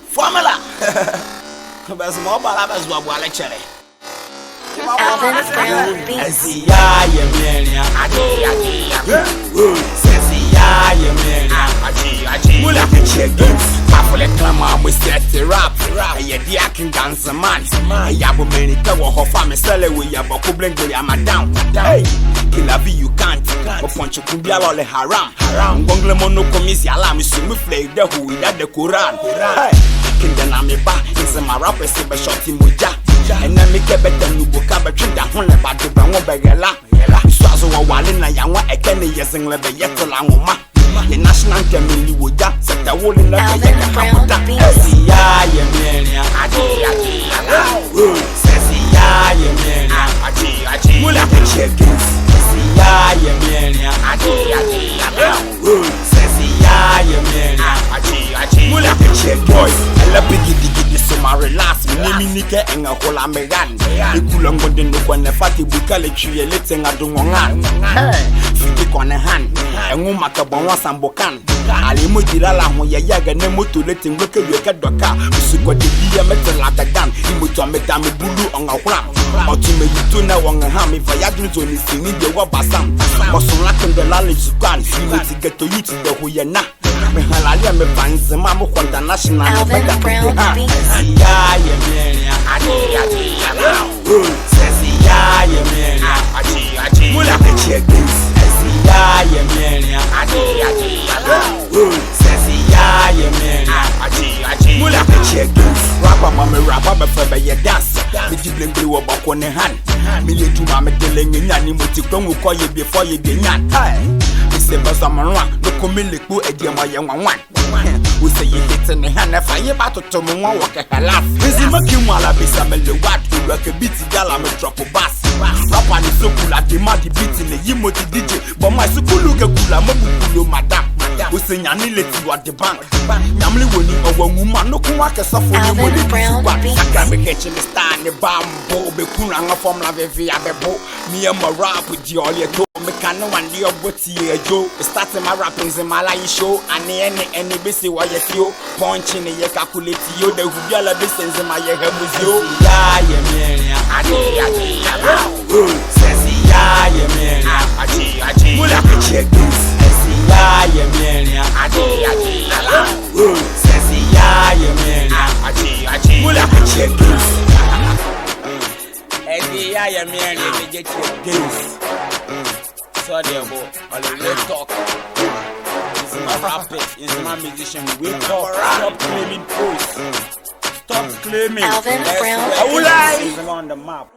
Formula. Bas mo bala bas wa bwa lecture. Alvin Brown Beats. Ya ye menia. Ya ye menia. Mula check this. Afole clama we set the rap. Ya di akin dance man. Ya bo meni ka wo ho fa me sele we ya boko blengo ya madam. Hey, kila vi you can't. O poncho kumbia wale haram. Ngongle mono komisi alarm so me play the who that the Quran. Hey, kinda na me ba. Nzema rap se be shot moja. And then make a better new book about the whole about the brown begala. Swazo wale na yanwa ekene yesing lebe yeto la ngoma. The national community would ya set the wall in the ya menia. Says ya menia. Mula checkings. Ya menia. Says ya menia. Mula check boy. Ela pigi digi so ma relax. Me nike enga hola megan. Ikula ngonde no kwa ne fati bukale twie letenga dongongan. Fiti kwa ne han. Engu makabon wasambokan. Ali mo dirala ho ye yaga ne moto letengo ke yeka doka. Usukwa de biya metela dagan. Imoto meta me bulu onga hura. Otume yitu na wonga ha me vaya dunzo ni sini de wa basam. Bosola kende lale zukan. Imoti geto yuti de ho ye na. Me halalia me Nzema mo international. Alvin Brown Beats. Ya ye menia. Says ya ye menia. Mula check this. Ya ye menia. Says ya ye menia. Mula check this. Rapper mama rapper be fe be ye dance. Me jibling blue wo bako ne han. Me le tu mama deleng nyani mo ti kwan wo koye before ye de nyan. Me se ba zamanwa no komi lekpo ediema ye nwanwan. We say you hit in the hand if I about to me one walk a laugh. Nzema kimwala bisa me le wad we work a beat gala me drop a bass. Rapper ni so cool at the mad beat in the yimoti DJ. But my so cool look kula mo bukulo madam. We say nyani leti wa the bank. Nyamli woni owo woman no kun waka safo ni mo le bisu. Aka me catch the star ne bambo be kun anga form la vevi abebo. Me am a rap with the all your me can no one the oboti ejo. Starting my rapping in my live show and any bisi wa ye fio. Punching ye calculate yo the hubiala business in my head yo. Ya ye menia. Says ya ye menia. Mula check this. Ya ye menia. Says ya ye menia. Mula check this. Ya ye menia. Me get check this. So there go. All the talk. It's my rapper. It's my musician. We talk. Stop claiming posts. Stop claiming. Alvin Brown Beats. On the map.